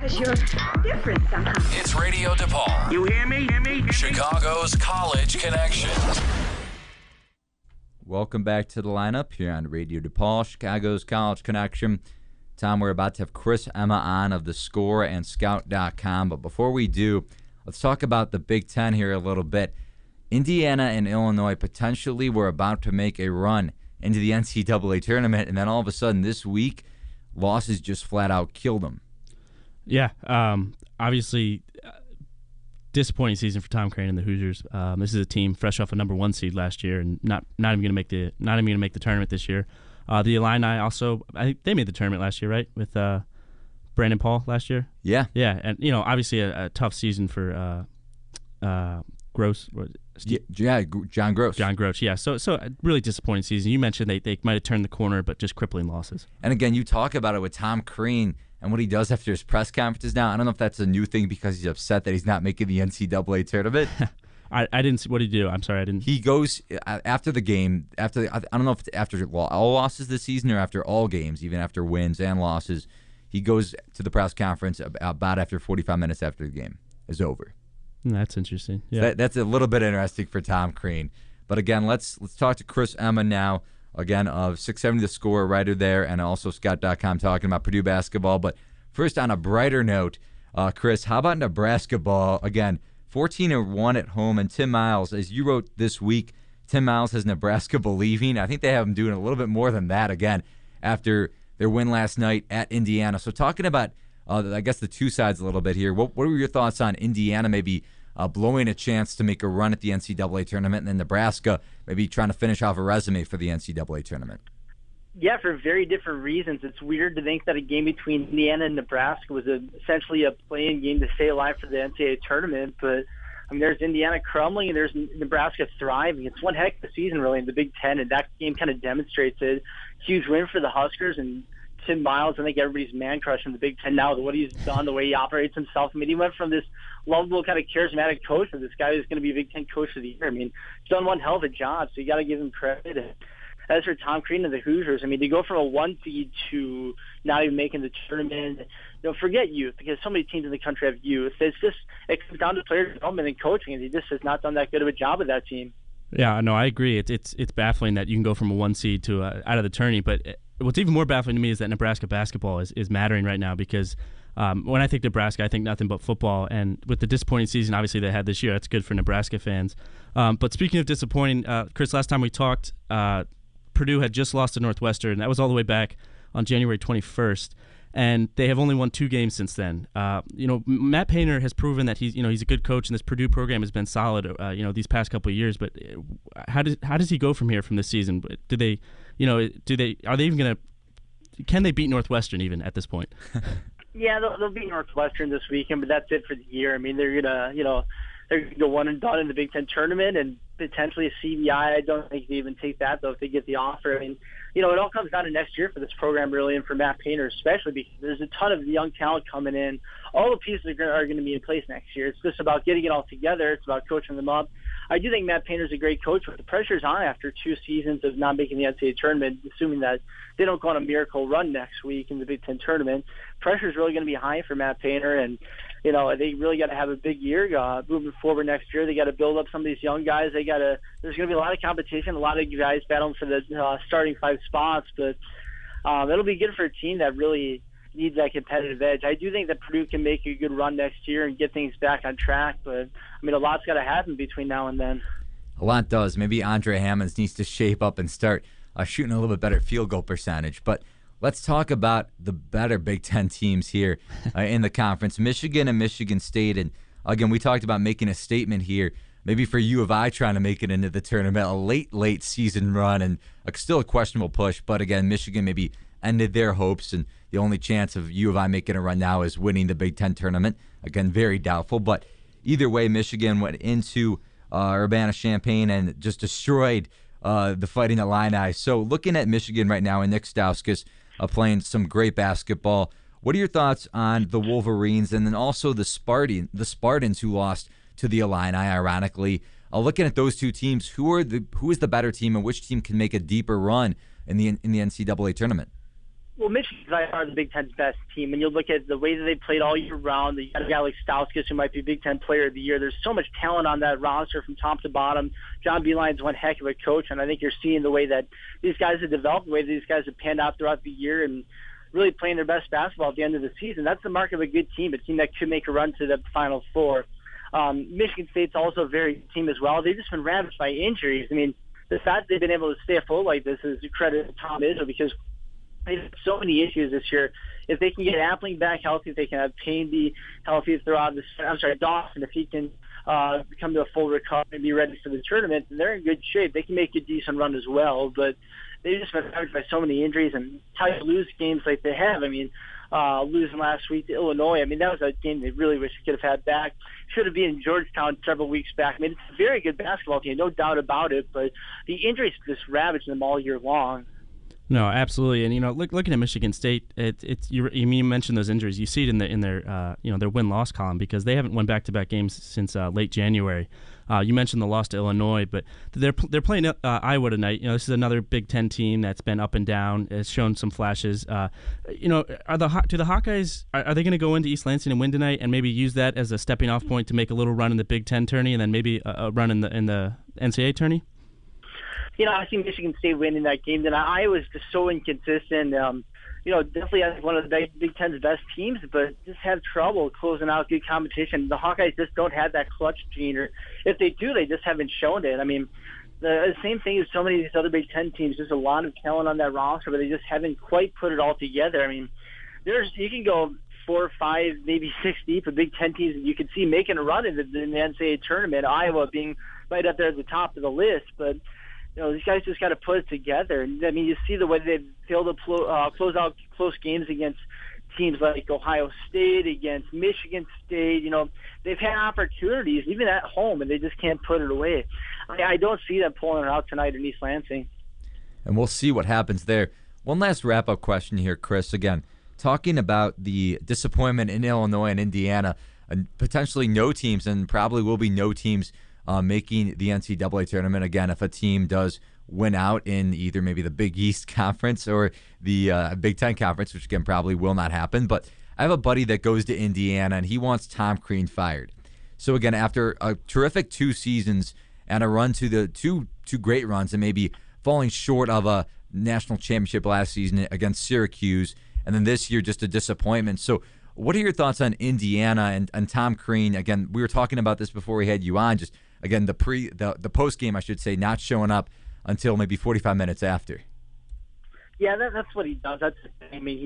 Because you're different somehow. It's Radio DePaul. You hear me? Chicago's College Connection. Welcome back to the lineup here on Radio DePaul, Chicago's College Connection. Tom, we're about to have Chris Emma on of The Score and Scout.com. But before we do, let's talk about the Big Ten here a little bit. Indiana and Illinois potentially were about to make a run into the NCAA tournament, and then all of a sudden this week, losses just flat out killed them. Yeah, obviously, disappointing season for Tom Crane and the Hoosiers. This is a team fresh off a number 1 seed last year, and not even going to make the tournament this year. The Illini also, I think they made the tournament last year, right? With Brandon Paul last year. Yeah, and obviously a tough season for Gross. John Gross. John Gross, yeah. So a really disappointing season. You mentioned they might have turned the corner, but just crippling losses. And again, you talk about it with Tom Crean and what he does after his press conferences now. I don't know if that's a new thing because he's upset that he's not making the NCAA tournament. I didn't see. What did he do? I'm sorry, I didn't. He goes after the game, I don't know if it's after all losses this season or after all games, even after wins and losses. He goes to the press conference about after 45 minutes after the game is over. That's interesting. Yeah, that's a little bit interesting for Tom Crean. But again, let's talk to Chris Emma now. Again, of 670 The Score, writer there, and also Scout.com talking about Purdue basketball. But first, on a brighter note, Chris, how about Nebraska ball? Again, 14-1 at home, and Tim Miles, as you wrote this week, Tim Miles has Nebraska believing. I think they have him doing a little bit more than that, again, after their win last night at Indiana. So talking about, I guess, the two sides a little bit here, what were your thoughts on Indiana maybe blowing a chance to make a run at the NCAA tournament, and then Nebraska maybe trying to finish off a resume for the NCAA tournament? Yeah, for very different reasons. It's weird to think that a game between Indiana and Nebraska was essentially a play-in game to stay alive for the NCAA tournament. But I mean, there's Indiana crumbling and there's Nebraska thriving. It's one heck of a season, really, in the Big Ten, and that game kind of demonstrates it. Huge win for the Huskers, and Tim Miles, I think everybody's man crush in the Big Ten now, what he's done, the way he operates himself. I mean, he went from this lovable kind of charismatic coach to this guy who's going to be a Big Ten coach of the year. I mean, he's done one hell of a job, so you got to give him credit. As for Tom Crean and the Hoosiers, I mean, they go from a 1 seed to not even making the tournament. Forget youth, because so many teams in the country have youth. It comes down to player development and coaching, and he just has not done that good of a job with that team. Yeah, no, I agree. It's baffling that you can go from a 1 seed to out of the tourney, but what's even more baffling to me is that Nebraska basketball is mattering right now, because when I think Nebraska, I think nothing but football. And with the disappointing season, obviously, they had this year, that's good for Nebraska fans. But speaking of disappointing, Chris, last time we talked, Purdue had just lost to Northwestern. That was all the way back on January 21st. And they have only won 2 games since then. Matt Painter has proven that he's a good coach, and this Purdue program has been solid, these past couple of years. But how does he go from here from this season? Are they even going to? Can they beat Northwestern even at this point? Yeah, they'll beat Northwestern this weekend, but that's it for the year. I mean, they're gonna go one and done in the Big Ten tournament and potentially a CBI. I don't think they even take that, though, if they get the offer. I mean, it all comes down to next year for this program, really, and for Matt Painter especially, because there's a ton of young talent coming in. All the pieces are going to be in place next year. It's just about getting it all together. It's about coaching them up. I do think Matt Painter's a great coach, but the pressure's on after 2 seasons of not making the NCAA tournament, assuming that they don't go on a miracle run next week in the Big Ten tournament. Pressure's really going to be high for Matt Painter, and they really got to have a big year moving forward next year. They got to build up some of these young guys. There's going to be a lot of competition, a lot of guys battling for the starting 5 spots, but it'll be good for a team that really needs that competitive edge. I do think that Purdue can make a good run next year and get things back on track, but I mean, a lot's got to happen between now and then. A lot does. Maybe Andre Hammonds needs to shape up and start shooting a little bit better field goal percentage. But let's talk about the better Big Ten teams here in the conference, Michigan and Michigan State. And again, we talked about making a statement here, maybe for U of I trying to make it into the tournament, a late season run, and still a questionable push. But again, Michigan maybe ended their hopes, and the only chance of U of I making a run now is winning the Big Ten tournament. Again, very doubtful. But either way, Michigan went into Urbana-Champaign and just destroyed the Fighting Illini. So looking at Michigan right now, and Nick Stauskas playing some great basketball, what are your thoughts on the Wolverines and then also the Spartans who lost to the Illini, ironically? Looking at those two teams, who is the better team, and which team can make a deeper run in the NCAA tournament? Well, Michigan are the Big Ten's best team, and you look at the way that they played all year round. You got a guy like Stauskas, who might be Big Ten Player of the Year. There's so much talent on that roster from top to bottom. John Beilein's one heck of a coach, and I think you're seeing the way that these guys have developed, the way that these guys have panned out throughout the year, and really playing their best basketball at the end of the season. That's the mark of a good team, a team that could make a run to the Final Four. Michigan State's also a very good team as well. They've just been ravaged by injuries. I mean, the fact that they've been able to stay afloat like this is a credit to Tom Izzo, because they've had so many issues this year. If they can get Appling back healthy, if they can have Payne be healthy throughout Dawson, if he can come to a full recovery and be ready for the tournament, then they're in good shape. They can make a decent run as well, but they've just been ravaged by so many injuries, and how you lose games like they have. I mean, losing last week to Illinois, I mean, that was a game they really wish they could have had back. Should have been in Georgetown several weeks back. I mean, it's a very good basketball team, no doubt about it, but the injuries just ravaged them all year long. No, absolutely, and looking at Michigan State, you mentioned those injuries. You see it in their their win-loss column, because they haven't won back-to-back games since late January. You mentioned the loss to Illinois, but they're playing Iowa tonight. This is another Big Ten team that's been up and down. It's shown some flashes. Do the Hawkeyes are they going to go into East Lansing and win tonight, and maybe use that as a stepping-off point to make a little run in the Big Ten tourney, and then maybe a run in the NCAA tourney? I see Michigan State winning that game. Then Iowa's just so inconsistent. Definitely I think one of the Big Ten's best teams, but just have trouble closing out good competition. The Hawkeyes just don't have that clutch gene, or if they do, they just haven't shown it. I mean, the same thing as so many of these other Big Ten teams. There's a lot of talent on that roster, but they just haven't quite put it all together. I mean, you can go 4, 5, maybe 6 deep of Big Ten teams that you could see making a run in the NCAA tournament. Iowa being right up there at the top of the list, but these guys just got to put it together. And I mean, you see the way they've failed to close out close games against teams like Ohio State, against Michigan State. They've had opportunities, even at home, and they just can't put it away. I don't see them pulling it out tonight in East Lansing. And we'll see what happens there. One last wrap-up question here, Chris. Again, talking about the disappointment in Illinois and Indiana, and potentially no teams, and probably will be no teams making the NCAA tournament. Again, if a team does win out in either maybe the Big East Conference or the Big Ten Conference, which again probably will not happen. But I have a buddy that goes to Indiana, and he wants Tom Crean fired. So again, after a terrific 2 seasons and a run to the two great runs, and maybe falling short of a national championship last season against Syracuse, and then this year just a disappointment. So what are your thoughts on Indiana and Tom Crean? Again, we were talking about this before we had you on. Just again, the post game, I should say, not showing up until maybe 45 minutes after. Yeah, that's what he does. I mean,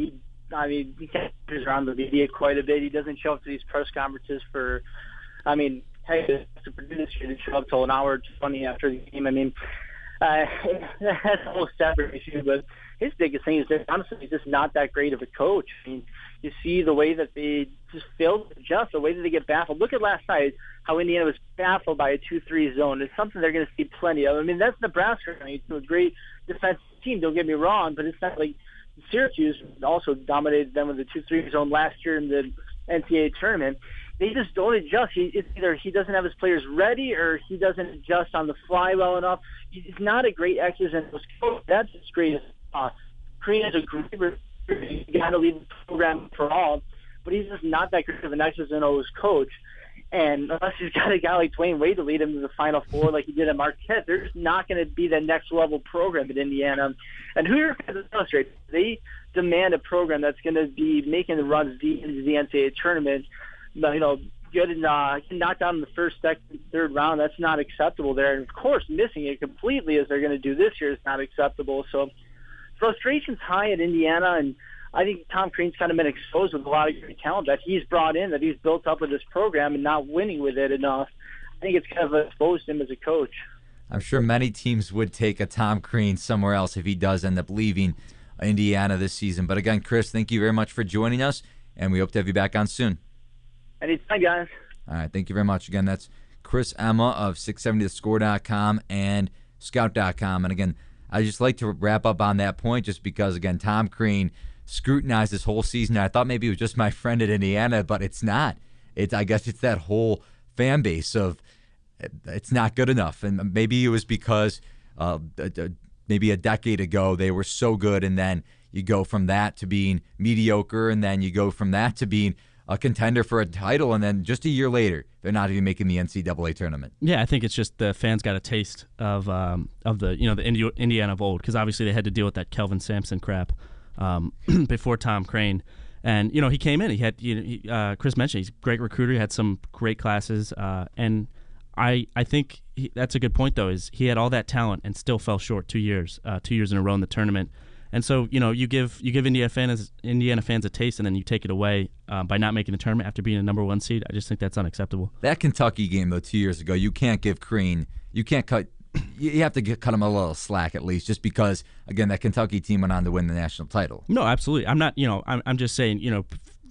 he catches around the media quite a bit. He doesn't show up to these press conferences for. I mean, hey, to Purdue this year, didn't show up till an hour 20 after the game. I mean, that's a whole separate issue. But his biggest thing is that honestly, he's just not that great of a coach. I mean, you see the way that they just fail to adjust, the way that they get baffled. Look at last night, how Indiana was baffled by a 2-3 zone. It's something they're going to see plenty of. I mean, that's Nebraska. I mean, it's a great defensive team, don't get me wrong, but it's not like Syracuse also dominated them with the 2-3 zone last year in the NCAA tournament. They just don't adjust. It's either he doesn't have his players ready or he doesn't adjust on the fly well enough. He's not a great X's and O's coach. That's his greatest Crean is a great you got to leave the program for all, but he's just not that great of an X's and O's coach. And unless he's got a guy like Dwayne Wade to lead him to the Final Four like he did at Marquette, there's not going to be that next level program at Indiana. And who are going to illustrate? They demand a program that's going to be making the runs deep into the NCAA tournament. Getting knocked out in the first, second, third round, that's not acceptable there. And of course, missing it completely as they're going to do this year is not acceptable. So frustration's high at Indiana, and I think Tom Crean's kind of been exposed with a lot of great talent that he's brought in, that he's built up with this program and not winning with it enough. I think it's kind of exposed him as a coach. I'm sure many teams would take a Tom Crean somewhere else if he does end up leaving Indiana this season. But again, Chris, thank you very much for joining us, and we hope to have you back on soon. Anytime, guys. All right, thank you very much. Again, that's Chris Emma of 670thescore.com and scout.com. And again, I just like to wrap up on that point just because, again, Tom Crean scrutinized this whole season. I thought maybe it was just my friend at Indiana, but it's not. I guess it's that whole fan base of it's not good enough. And maybe it was because maybe a decade ago they were so good, and then You go from that to being mediocre, and then you go from that to being a contender for a title, and then just a year later, they're not even making the NCAA tournament. Yeah, I think it's just the fans got a taste of the the Indiana of old, because obviously they had to deal with that Kelvin Sampson crap before Tom Crane, and he came in. He had Chris mentioned he's a great recruiter. He had some great classes, and I think that's a good point though. Is he had all that talent and still fell short 2 years in a row in the tournament. And so, you give Indiana fans a taste, and then you take it away by not making the tournament after being a number 1 seed. I just think that's unacceptable. That Kentucky game, though, 2 years ago, you can't give Crean, you can't cut, you have to cut him a little slack at least, just because, again, that Kentucky team went on to win the national title. No, absolutely. I'm not, I'm just saying,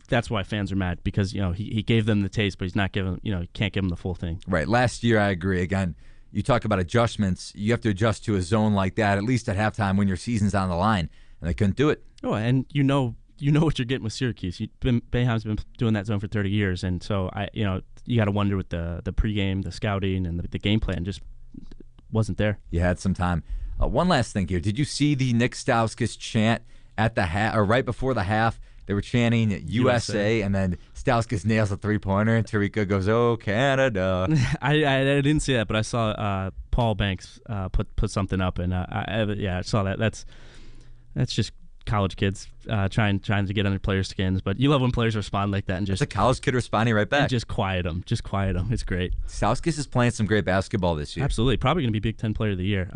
that's why fans are mad, because, he gave them the taste, but he's not giving, he can't give them the full thing. Right. Last year, I agree. Again, you talk about adjustments. You have to adjust to a zone like that, at least at halftime when your season's on the line, and they couldn't do it. Oh, and you know what you're getting with Syracuse. Boeheim's been doing that zone for 30 years, and so you got to wonder with the pregame, the scouting, and the game plan just wasn't there. You had some time. One last thing here. Did you see the Nick Stauskas chant at the right before the half? They were chanting USA, and then Stauskas nails a three-pointer, and Tariqa goes, "Oh, Canada." I didn't see that, but I saw Paul Banks put something up, and I saw that. That's just college kids trying to get under players' skins. But you love when players respond like that, and just it's a college kid responding right back. And just quiet them. It's great. Stauskas is playing some great basketball this year. Absolutely, probably going to be Big Ten Player of the Year.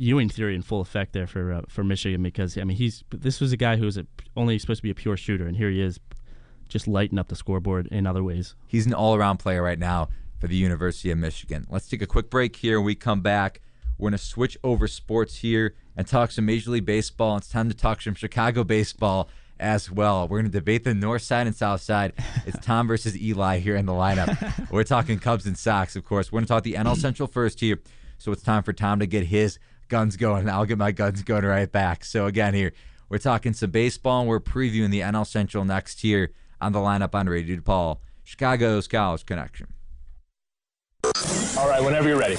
Ewing theory in full effect there for Michigan, because this was a guy who was only supposed to be a pure shooter, and here he is, just lighting up the scoreboard in other ways. He's an all-around player right now for the University of Michigan. Let's take a quick break here. When we come back, we're going to switch over sports here and talk some Major League Baseball. It's time to talk some Chicago baseball as well. We're going to debate the north side and south side. It's Tom versus Eli here in the lineup. We're talking Cubs and Sox, of course. We're going to talk the NL Central first here, so it's time for Tom to get his guns going, and I'll get my guns going right back. So again here, we're talking some baseball, and we're previewing the NL Central next here on the lineup on Radio DePaul, Chicago's College Connection. All right, whenever you're ready.